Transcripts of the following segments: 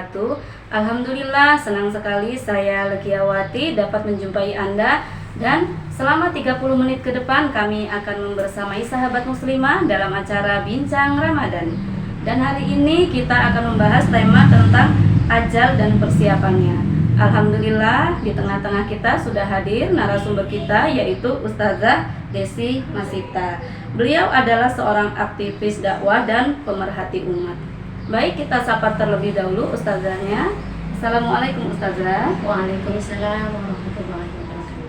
wabarakatuh. Alhamdulillah, senang sekali saya Legiawati dapat menjumpai Anda. Dan selama 30 menit ke depan kami akan membersamai sahabat muslimah dalam acara Bincang Ramadan. Dan hari ini kita akan membahas tema tentang ajal dan persiapannya. Alhamdulillah, di tengah-tengah kita sudah hadir narasumber kita, yaitu Ustazah Desi Masita. Beliau adalah seorang aktivis dakwah dan pemerhati umat. Baik, kita sapa terlebih dahulu Ustazahnya. Assalamualaikum Ustazah. Waalaikumsalam warahmatullahi wabarakatuh.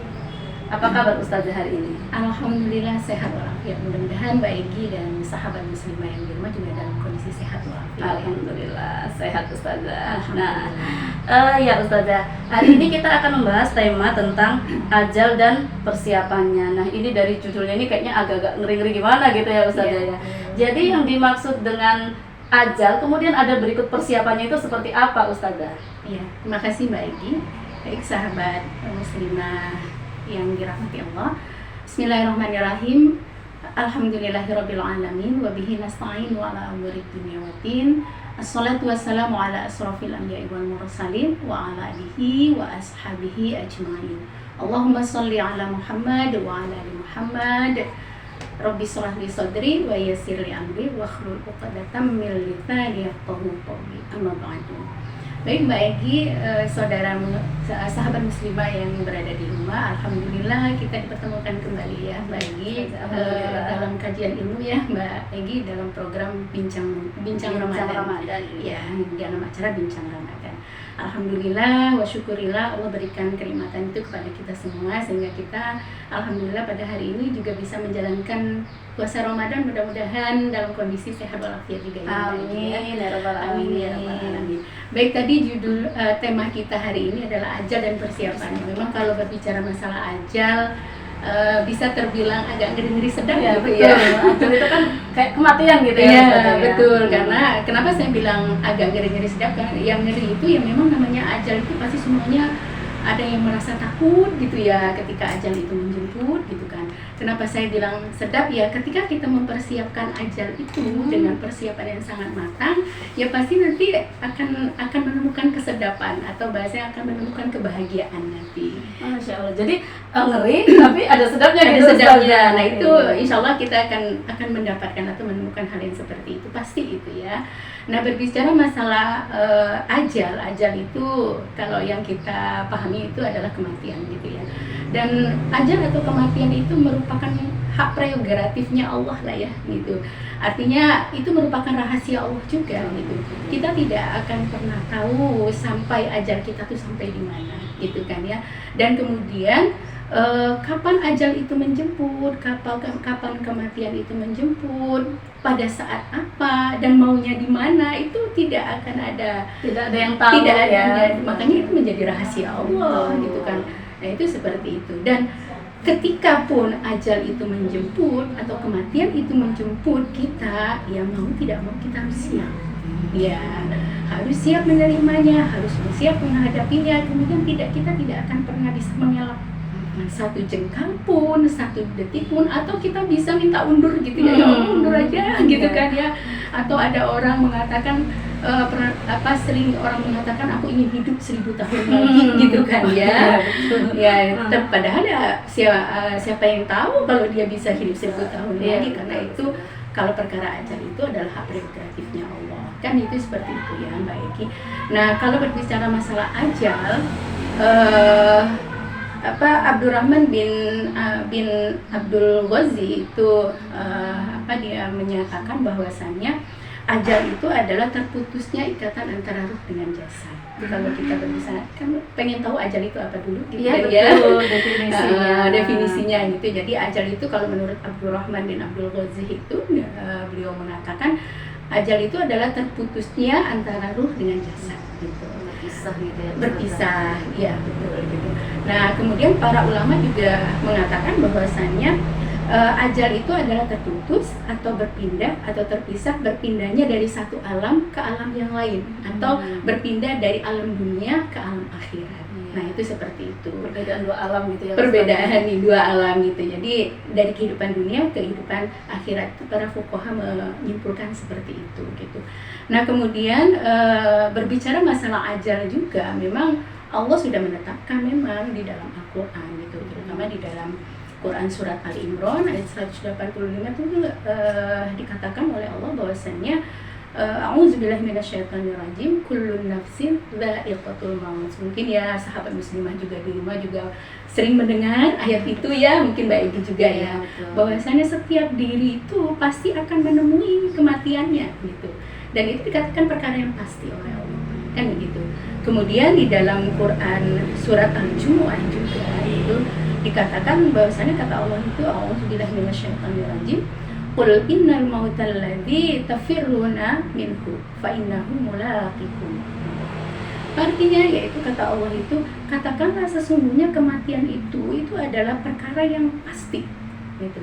Apa kabar Ustazah hari ini? Alhamdulillah sehat walafiat. Mudah-mudahan Mbak Egi dan sahabat muslimah yang di rumah juga dalam kondisi sehat walafiat. Alhamdulillah sehat Ustazah. Alhamdulillah. Ya Ustazah, hari ini kita akan membahas tema tentang ajal dan persiapannya. Nah, ini dari judulnya ini kayaknya agak-agak ngeri-ngeri gimana gitu ya Ustazah ya. Jadi yang dimaksud dengan ajal, kemudian ada berikut persiapannya itu seperti apa Ustazah? Iya, terima kasih Mbak Egi. Baik sahabat muslimah yang dirahmati Allah. Bismillahirrahmanirrahim. Alhamdulillahirabbil alamin wa bihi nasta'in wa ala umuri dunya waddin. Assalatu wassalamu ala asrofil anbiya'i wal mursalin wa ala alihi wa ashabihi ajma'in. Allahumma sholli ala Muhammad wa ala ali Muhammad. Rabbi shrah li sadri wa yassir li amri wa hlul 'uqdatam min lisani yafqahu qawli. Amma ba'du. Baik Mbak Egi, sahabat muslimah yang berada di rumah, alhamdulillah kita dipertemukan kembali ya Mbak Egi dalam kajian ilmu ya Mbak Egi dalam program Bincang Ramadan. Ya, dalam acara Bincang Ramadan. Alhamdulillah wa syukurillah Allah berikan kenikmatan itu kepada kita semua sehingga kita alhamdulillah pada hari ini juga bisa menjalankan puasa Ramadan, mudah-mudahan dalam kondisi sehat walafiat juga ya. Amin ya rabbal Amin ya rabbal alamin. Baik, tadi judul tema kita hari ini adalah ajal dan persiapannya. Memang kalau berbicara masalah ajal bisa terbilang agak ngeri-ngeri sedap ya, gitu betul. ya. Ajal itu kan kayak kematian gitu ya. Iya, Ustazah, ya. betul. Karena kenapa saya bilang agak ngeri-ngeri sedap? Karena yang ngeri itu ya memang namanya ajal itu pasti semuanya ada yang merasa takut gitu ya ketika ajal itu menjemput gitu kan. Kenapa saya bilang sedap ya, ketika kita mempersiapkan ajal itu dengan persiapan yang sangat matang, ya pasti nanti akan menemukan kesedapan atau bahasanya akan menemukan kebahagiaan nanti. Masya Allah. Jadi ngeri tapi ada sedapnya Ada gitu. sedapnya. Ustazah. Nah itu insya Allah kita akan mendapatkan atau menemukan hal yang seperti itu, pasti itu ya. Nah berbicara masalah ajal itu kalau yang kita pahami itu adalah kematian gitu ya. Dan ajal atau kematian itu merupakan hak prerogatifnya Allah lah ya gitu. Artinya itu merupakan rahasia Allah juga gitu. Kita tidak akan pernah tahu sampai ajal kita tuh sampai di mana gitu kan ya. Dan kemudian kapan ajal itu menjemput, kapan kematian itu menjemput, pada saat apa dan maunya di mana itu tidak akan ada, tidak ada yang tahu. Tidak ada, ya. makanya itu menjadi rahasia Allah gitu kan. Nah itu seperti itu. Dan ketika pun ajal itu menjemput atau kematian itu menjemput kita, ya mau tidak mau kita harus siap. Ya, harus siap menerimanya, harus siap menghadapinya. Kemudian kita tidak akan pernah bisa mengelak satu jengkal pun, satu detik pun, atau kita bisa minta undur gitu ya, undur aja gitu kan ya. Atau ada orang mengatakan sering orang mengatakan aku ingin hidup 1000 tahun lagi gitu kan ya. Ya, padahal ya siapa yang tahu kalau dia bisa hidup 1000 tahun lagi, karena itu kalau perkara ajal itu adalah hak prerogatifnya Allah. Kan itu seperti itu ya Mbak Eki. Nah, kalau berbicara masalah ajal, Abdurrahman bin Abdul Ghazi itu dia menyatakan bahwasannya ajal itu adalah terputusnya ikatan antara ruh dengan jasad. Kalau kita berbicara kan pengen tahu ajal itu apa dulu gitu ya. Betul, definisinya gitu. Jadi ajal itu kalau menurut Abdurrahman bin Abdul Ghazi itu beliau mengatakan ajal itu adalah terputusnya antara ruh dengan jasad gitu. Berpisah ya betul gitu. Nah kemudian para ulama juga mengatakan bahwasannya ajal itu adalah terputus atau berpindah atau terpisah, berpindahnya dari satu alam ke alam yang lain atau berpindah dari alam dunia ke alam akhirat. Nah itu seperti itu. Perbedaan dua alam gitu ya. Perbedaan di dua alam gitu. Jadi dari kehidupan dunia ke kehidupan akhirat itu para fuqaha menyimpulkan seperti itu gitu. Nah kemudian berbicara masalah ajal juga, memang Allah sudah menetapkan memang di dalam Al-Quran gitu, terutama di dalam Quran surat Ali Imran ayat 185 itu dikatakan oleh Allah bahwasannya a'udzubillahi minasyaitonirrajim, kullun nafsin dha'iqatul maut. Mungkin ya sahabat muslimah juga di rumah juga sering mendengar ayat itu ya, mungkin Mbak Egy juga ya, bahwasanya setiap diri itu pasti akan menemui kematiannya gitu. Dan itu dikatakan perkara yang pasti oleh Allah, kan begitu. Kemudian di dalam Quran surat Al-Jumu'ah juga itu dikatakan bahwasanya kata Allah itu a'udzubillahi minasyaitonirrajim, qul innal mautal ladzi tafirruna minhu fa innahu mulaqikum. Artinya yaitu kata Allah itu, katakanlah sesungguhnya kematian itu adalah perkara yang pasti gitu.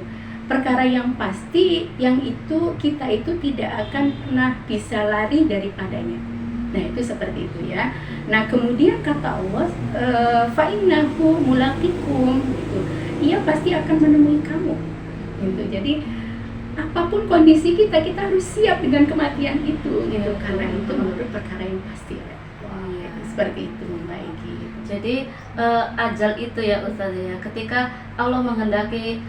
Perkara yang pasti yang itu kita itu tidak akan pernah bisa lari daripadanya. Nah itu seperti itu ya. Nah kemudian kata Allah fa innahu mulaqikum gitu. Ia pasti akan menemui kamu gitu. Jadi apapun kondisi kita harus siap dengan kematian itu gitu, karena itu menurut perkara yang pasti ya. Seperti itu Mbak Egy. Jadi ajal itu ya Ustaz ya, ketika Allah menghendaki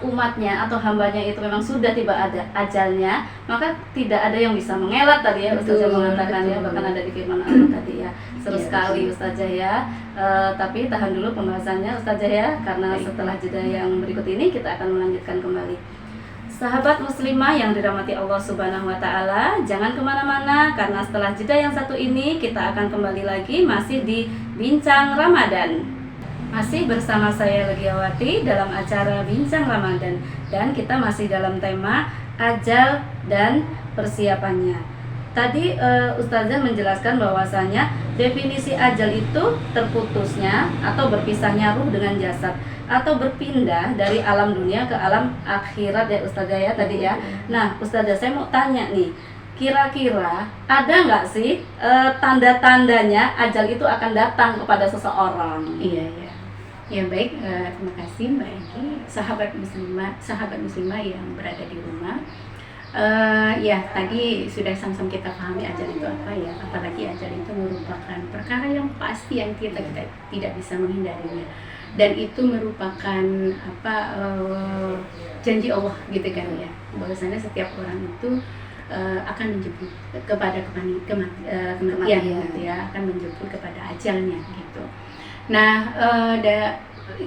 umatnya atau hambanya itu memang sudah tiba ada ajalnya, maka tidak ada yang bisa mengelak tadi ya Ustazah mengatakan ya, bahkan ada di firman Allah tadi ya. Seru sekali Ustazah ya. Tapi tahan dulu pembahasannya Ustazah ya, karena setelah jeda yang berikut ini kita akan melanjutkan kembali. Sahabat muslimah yang dirahmati Allah Subhanahu wa Ta'ala, jangan kemana-mana karena setelah jeda yang satu ini kita akan kembali lagi masih di Bincang Ramadan. Masih bersama saya Legiawati dalam acara Bincang Ramadan, dan kita masih dalam tema ajal dan persiapannya. Tadi Ustazah menjelaskan bahwasanya definisi ajal itu terputusnya atau berpisahnya ruh dengan jasad, atau berpindah dari alam dunia ke alam akhirat ya Ustazah ya tadi ya. Nah Ustazah, saya mau tanya nih, kira-kira ada nggak sih tanda-tandanya ajal itu akan datang kepada seseorang? Iya. Ya baik, terima kasih Mbak Egy, sahabat muslimah yang berada di rumah. Ya tadi sudah sama-sama kita pahami ajal itu apa ya, apalagi ajal itu merupakan perkara yang pasti yang kita tidak bisa menghindarinya, dan itu merupakan janji Allah gitu kan ya, bahwasanya setiap orang itu akan menjemput kepada kematian gitu ya, akan menjemput kepada ajalnya gitu. Nah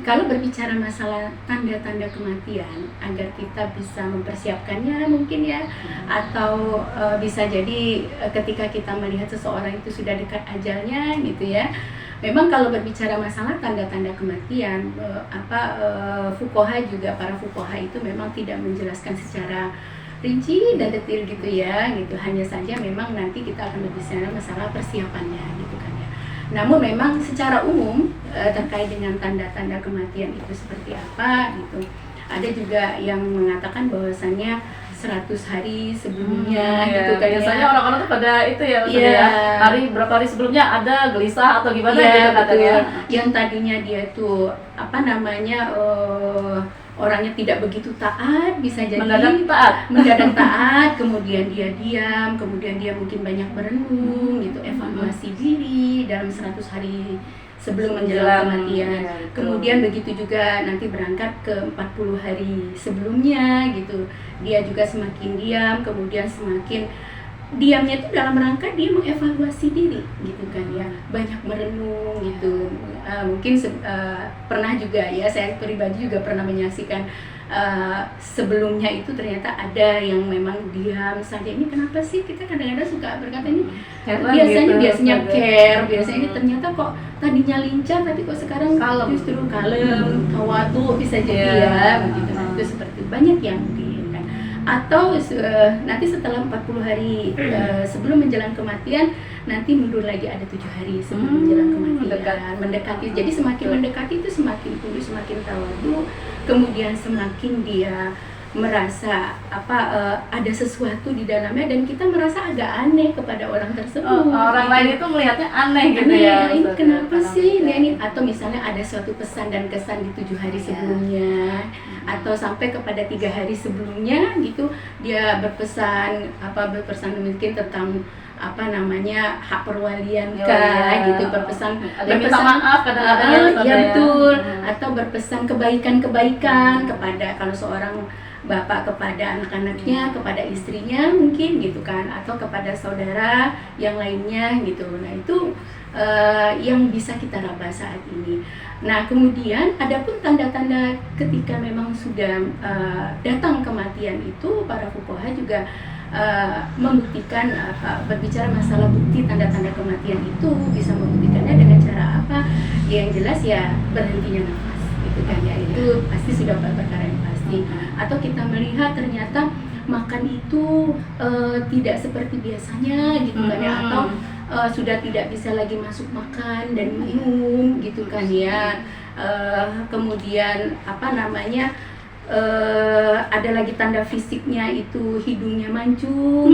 kalau berbicara masalah tanda-tanda kematian, agar kita bisa mempersiapkannya mungkin ya, atau bisa jadi ketika kita melihat seseorang itu sudah dekat ajalnya gitu ya. Memang kalau berbicara masalah tanda-tanda kematian, fuqaha juga, para fuqaha itu memang tidak menjelaskan secara rinci dan detail gitu ya gitu. Hanya saja memang nanti kita akan berbicara masalah persiapannya gitu kan ya. Namun memang secara umum terkait dengan tanda-tanda kematian itu seperti apa gitu, ada juga yang mengatakan bahwasannya 100 hari sebelumnya gitu kan. Biasanya orang-orang tuh pada itu ya, hari berapa hari sebelumnya ada gelisah atau gimana gitu katanya. Yang tadinya dia tuh orangnya tidak begitu taat, bisa jadi mendadak taat, kemudian dia diam, kemudian dia mungkin banyak berenung gitu, evaluasi diri dalam 100 hari sebelum menjelang kematian. Kemudian begitu juga nanti berangkat ke 40 hari sebelumnya gitu, dia juga semakin diam, kemudian semakin diamnya itu dalam rangka dia mengevaluasi diri gitu kan ya, banyak merenung gitu. Mungkin pernah juga ya, saya pribadi juga pernah menyaksikan sebelumnya itu ternyata ada yang memang diam saja. Ini kenapa sih, kita kadang-kadang suka berkata ini biasanya care, biasanya ini ternyata kok tadinya lincah tapi kok sekarang justru kalem, tawadu bisa jadi ya begitu. Itu seperti banyak yang atau nanti setelah 40 hari sebelum menjelang kematian, nanti mundur lagi ada 7 hari sebelum menjelang kematian, mendekati. Jadi semakin mendekati itu semakin tulus, semakin tawadu, kemudian semakin dia merasa ada sesuatu di dalamnya dan kita merasa agak aneh kepada orang tersebut. Orang gitu. lain itu melihatnya aneh gitu Aneh, ya. ini Ustazah, kenapa kalau sih kita- ini atau misalnya ada suatu pesan dan kesan di 7 hari Iya. sebelumnya atau sampai kepada 3 hari sebelumnya gitu dia berpesan mungkin tentang hak perwalian Oh, kah iya. gitu, berpesan Ada yang minta maaf kadang-kadang ya, Ustazah, iya ya. betul, Hmm. atau berpesan kebaikan kepada kalau seorang bapak kepada anak-anaknya, kepada istrinya mungkin gitu kan, atau kepada saudara yang lainnya gitu. Nah itu yang bisa kita raba saat ini. Nah kemudian adapun tanda-tanda ketika memang sudah datang kematian itu, para fuqaha juga membuktikan berbicara masalah bukti tanda-tanda kematian itu bisa membuktikannya dengan cara apa? Yang jelas ya berhentinya nafas gitu kan ya, itu pasti sudah perkara yang pasti. Atau kita melihat ternyata makan itu tidak seperti biasanya gitu kan ya, atau sudah tidak bisa lagi masuk makan dan minum gitu kan ya. Kemudian ada lagi tanda fisiknya itu hidungnya mancung,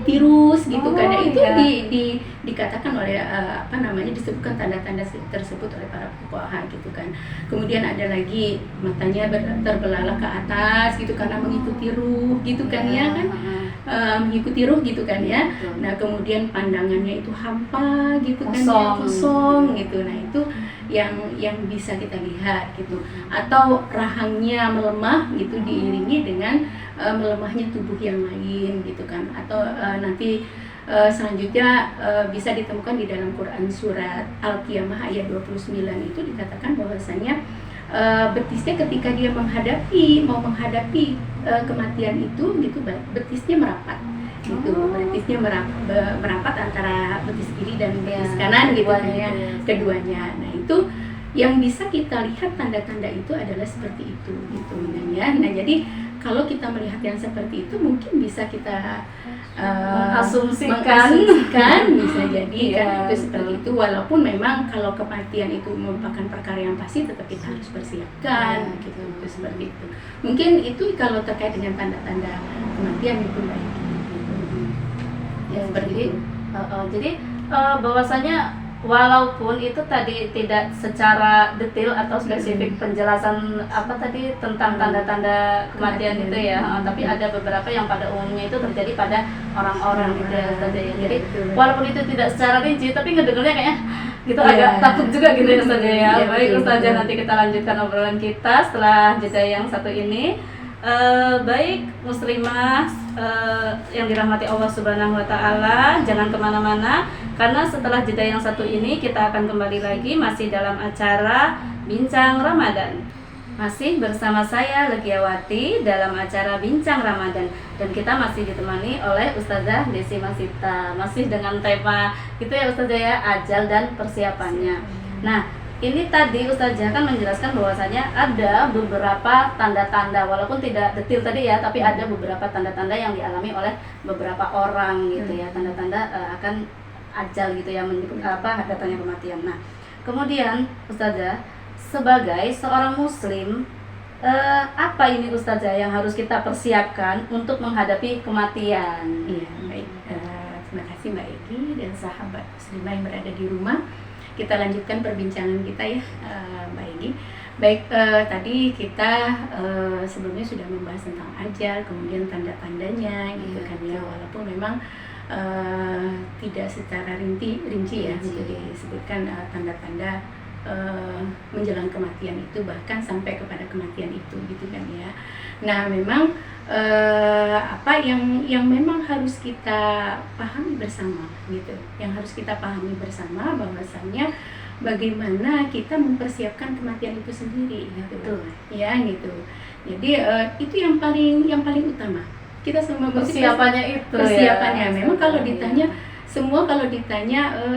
tirus gitu kan ya. Itu iya. dikatakan oleh disebutkan tanda-tanda tersebut oleh para fuqaha gitu kan. Kemudian ada lagi matanya terbelalak ke atas gitu karena mengikuti ruh gitu kan ya kan, mengikuti ruh gitu kan ya. Nah kemudian pandangannya itu hampa gitu kan ya, kosong gitu. Nah itu yang bisa kita lihat gitu. Atau rahangnya melemah gitu diiringi dengan melemahnya tubuh yang lain gitu kan. Atau nanti selanjutnya bisa ditemukan di dalam Quran surat Al-Qiyamah ayat 29 itu dikatakan bahwasanya betisnya ketika dia mau menghadapi kematian itu gitu, betisnya merapat gitu. Betisnya merapat antara betis kiri dan betis kanan gitu kan ya, keduanya. Nah itu yang bisa kita lihat tanda-tanda itu adalah seperti itu gitu ya. Nah jadi kalau kita melihat yang seperti itu mungkin bisa kita mengasumsikan bisa jadi kan Iya, itu seperti itu, walaupun memang kalau kematian itu merupakan perkara yang pasti tetap kita harus persiapkan gitu, itu seperti itu. Mungkin itu kalau terkait dengan tanda-tanda kematian itu baik gitu. Ya seperti itu. Jadi bahwasanya walaupun itu tadi tidak secara detail atau spesifik penjelasan tentang tanda-tanda kematian itu ya, tapi ada beberapa yang pada umumnya itu terjadi pada orang-orang gitu ya Ustazah ya. Jadi walaupun itu tidak secara rinci tapi ngedengarnya kayaknya gitu agak takut juga gitu ya Ustazah ya. Baik Ustazah, nanti kita lanjutkan obrolan kita setelah jeda yang satu ini. Baik muslimah yang dirahmati Allah Subhanahu wa Ta'ala, jangan kemana-mana karena setelah jeda yang satu ini kita akan kembali lagi masih dalam acara Bincang Ramadan. Masih bersama saya Legiawati dalam acara Bincang Ramadan, dan kita masih ditemani oleh Ustazah Desi Masita, masih dengan tema gitu ya Ustazah ya, ajal dan persiapannya. Nah ini tadi Ustazah kan menjelaskan bahwasanya ada beberapa tanda-tanda, walaupun tidak detail tadi ya, tapi ada beberapa tanda-tanda yang dialami oleh beberapa orang gitu ya, tanda-tanda akan ajal gitu ya, menyebut datangnya kematian. Nah kemudian Ustazah, sebagai seorang muslim, apa ini Ustazah yang harus kita persiapkan untuk menghadapi kematian? Iya, baik. Terima kasih Mbak Egi dan sahabat muslimah yang berada di rumah. Kita lanjutkan perbincangan kita ya, Mbak Egi. Baik, tadi kita sebelumnya sudah membahas tentang ajal, kemudian tanda-tandanya gitu kan ya, walaupun memang tidak secara rinci ya, gitu disebutkan tanda-tanda menjelang kematian itu, bahkan sampai kepada kematian itu gitu kan ya. Nah memang yang memang harus kita pahami bersama gitu, yang harus kita pahami bersama bahwasannya bagaimana kita mempersiapkan kematian itu sendiri gitu. Ya gitu. Jadi itu yang paling utama. Kita semua persiapannya itu persiapannya ya. Memang kalau ditanya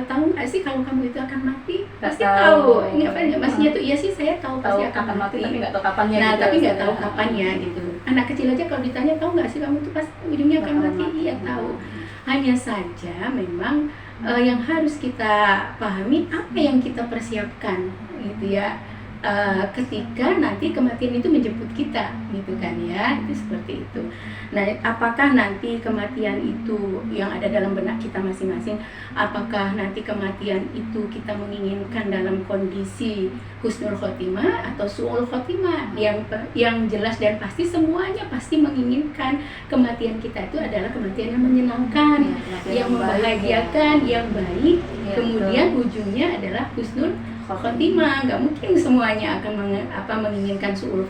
tahu nggak sih kalau kamu itu akan mati? Pasti tahu. Maksudnya tuh iya sih saya tahu pasti akan mati, tapi nggak tahu kapannya. Nah gitu, tapi nggak tahu kapannya gitu. Anak kecil aja kalau ditanya tahu nggak sih kamu itu pasti ujungnya akan mati? Iya tahu. Hanya saja memang yang harus kita pahami apa yang kita persiapkan gitu ya. ketika nanti kematian itu menjemput kita, gitu kan ya, itu seperti itu. Nah, apakah nanti kematian itu yang ada dalam benak kita masing-masing, apakah nanti kematian itu kita menginginkan dalam kondisi husnul khotimah atau su'ul khotimah? Yang jelas dan pasti semuanya pasti menginginkan kematian kita itu adalah kematian yang menyenangkan, yang membahagiakan, yang baik, kemudian ujungnya adalah husnul khotimah. Nggak mungkin semuanya akan menginginkan su'ul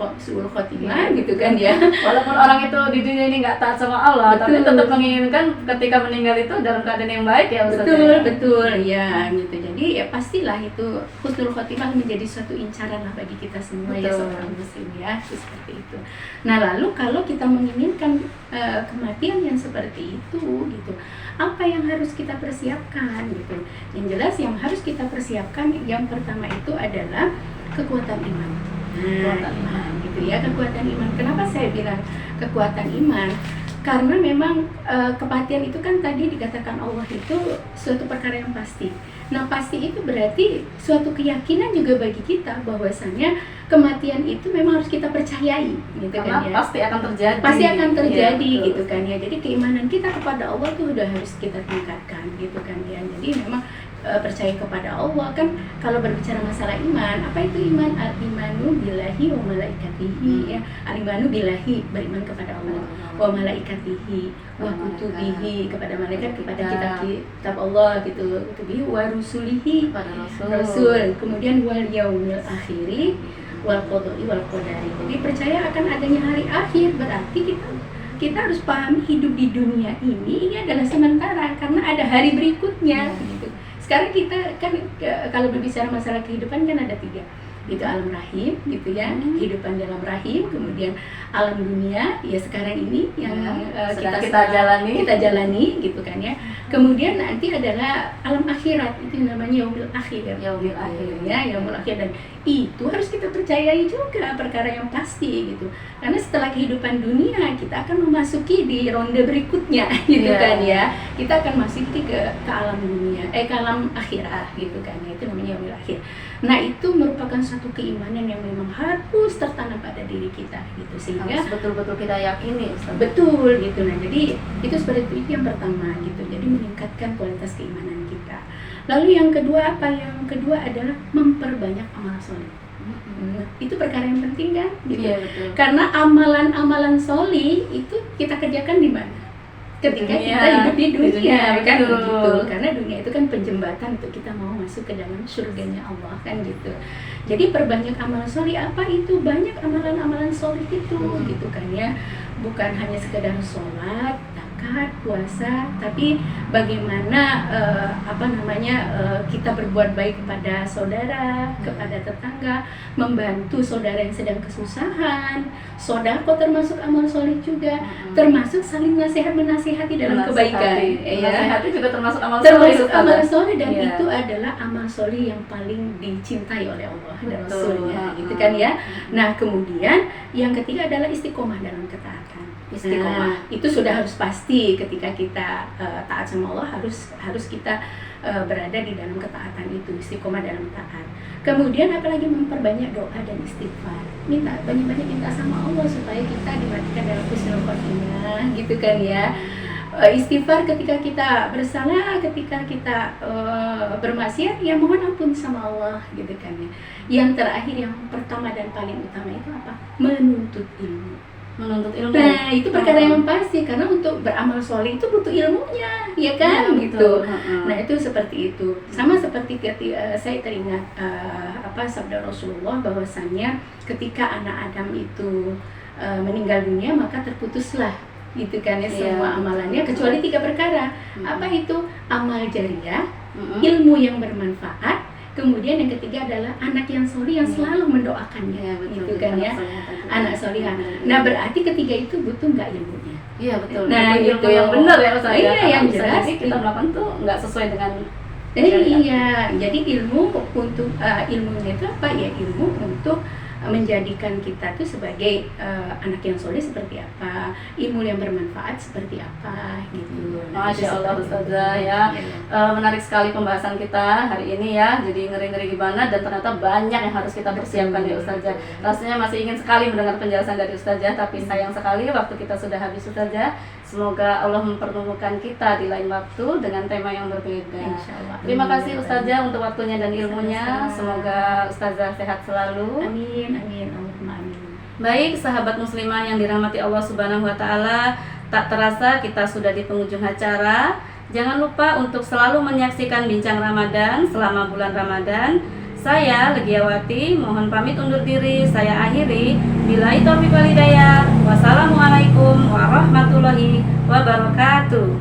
khotimah, gitu kan ya. Walaupun orang itu di dunia ini nggak taat sama Allah, tapi tetap menginginkan ketika meninggal itu dalam keadaan yang baik ya Ustaz. Betul ya, gitu. Jadi ya pastilah itu husnul khotimah menjadi suatu incaran lah bagi kita semua. Ya seorang muslim ya, seperti itu. Nah, lalu kalau kita menginginkan kematian yang seperti itu, gitu, apa yang harus kita persiapkan, gitu? Yang jelas yang harus kita persiapkan yang pertama itu adalah kekuatan iman. Kekuatan iman, gitu ya, kekuatan iman. Kenapa saya bilang kekuatan iman? Karena memang kematian itu kan tadi dikatakan Allah itu suatu perkara yang pasti. Nah, pasti itu berarti suatu keyakinan juga bagi kita bahwasanya kematian itu memang harus kita percayai, gitu kan ya. Pasti akan terjadi. Pasti akan terjadi, ya, gitu kan ya. Jadi keimanan kita kepada Allah tuh udah harus kita tingkatkan, gitu kan ya. Jadi memang percaya kepada Allah kan. Kalau berbicara masalah iman, apa itu iman? Al-imanu billahi wa malaikatihi, ya. Al-imanu billahi, beriman kepada Allah, wa malaikatihi, wa kutubihi, kepada malaikat, kepada kitab Allah, gitu, kutubihi, wa rusulihi, pada rasul, kemudian wal yaumil akhiri, wal qadari wal qadari. Jadi percaya akan adanya hari akhir, berarti kita harus pahami hidup di dunia ini adalah sementara, karena ada hari berikutnya, gitu. Sekarang kita kan kalau berbicara masalah kehidupan kan ada 3, itu alam rahim, gitu ya, kehidupan dalam rahim, kemudian alam dunia ya sekarang ini yang kita jalani, gitu kan ya. Kemudian nanti adalah alam akhirat, itu namanya yaumil akhir, yaumil akhir, dan itu harus kita percayai juga, perkara yang pasti, gitu. Karena setelah kehidupan dunia kita akan memasuki di ronde berikutnya, gitu kan ya. Kita akan masuki ke alam dunia, ke alam akhirat, gitu kan ya. Itu namanya yaumil akhir. Nah, itu merupakan satu keimanan yang memang harus tertanam pada diri kita, gitu, sehingga harus betul-betul kita yakini, Ustaz. Betul, gitu. Nah, jadi itu seperti itu yang pertama, gitu. Jadi meningkatkan kualitas keimanan kita. Lalu yang kedua apa? Yang kedua adalah memperbanyak amal soleh. Itu perkara yang penting kan, gitu. Iya, betul. Karena amalan-amalan soleh itu kita kerjakan di mana? Ketika kita hidup di dunia kan, gitu. Karena dunia itu kan penjembatan untuk kita mau masuk ke dalam surganya Allah, kan, gitu. Jadi perbanyak amal soleh. Apa itu? Banyak amalan-amalan soleh itu, gitu kan ya. Bukan hanya sekedar sholat, zakat, puasa, tapi bagaimana kita berbuat baik kepada saudara, kepada tetangga, membantu saudara yang sedang kesusahan. Sedekah termasuk amal soleh juga, termasuk saling nasihat menasihati dalam kebaikan. Menasihati juga termasuk amal soleh. Termasuk amal soleh, dan itu adalah amal soleh yang paling dicintai oleh Allah dan Rasulnya, gitu kan ya. Nah, kemudian yang ketiga adalah istiqomah dalam ketaatan. Istiqomah itu sudah harus pasti ketika kita taat sama Allah, harus kita berada di dalam ketaatan itu, istiqomah dalam taat. Kemudian apalagi memperbanyak doa dan istighfar, banyak-banyak minta sama Allah supaya kita dimatikan dalam husnul khotimah, gitu kan ya. Istighfar ketika kita bersalah, ketika kita bermaksiat, ya mohon ampun sama Allah, gitu kan ya. Yang terakhir, yang pertama dan paling utama itu apa? Menuntut ilmu. Nah, itu perkara yang pasti, karena untuk beramal soleh itu butuh ilmunya, ya kan, gitu. Nah, itu seperti itu. Sama seperti saya teringat sabda Rasulullah bahwasannya ketika anak Adam itu meninggal dunia, maka terputuslah, gitu kan ya, semua amalannya kecuali 3 perkara. Apa itu? Amal jariyah, ilmu yang bermanfaat, kemudian yang ketiga adalah anak yang soleh yang selalu mendoakannya, gitu kan ya, anak solihah. Nah, berarti ketiga itu butuh nggak ilmunya? Iya, betul. Nah, ilmu yang benar ya Ustaz. Iya, yang jelas kita melakukan tuh nggak sesuai dengan. Iya, jadi ilmu untuk ilmunya itu apa ya? Ilmu untuk menjadikan kita tuh sebagai anak yang soleh seperti apa, ilmu yang bermanfaat seperti apa gitu. Masya Allah Ustazah ya. Menarik sekali pembahasan kita hari ini ya. Jadi ngeri-ngeri gimana dan ternyata banyak yang harus kita persiapkan ya Ustazah. Rasanya masih ingin sekali mendengar penjelasan dari Ustazah, tapi sayang sekali waktu kita sudah habis Ustazah. Semoga Allah mempertemukan kita di lain waktu dengan tema yang berbeda. Insyaallah. Terima kasih Ustazah untuk waktunya dan ilmunya. Semoga Ustazah sehat selalu. Amin, amin, Allahumma amin. Baik sahabat muslimah yang dirahmati Allah Subhanahu wa taala, tak terasa kita sudah di penghujung acara. Jangan lupa untuk selalu menyaksikan Bincang Ramadan selama bulan Ramadan. Saya Legiawati mohon pamit undur diri. Saya akhiri. Billahi taufiq wal hidayah. Wassalamualaikum warahmatullahi wabarakatuh.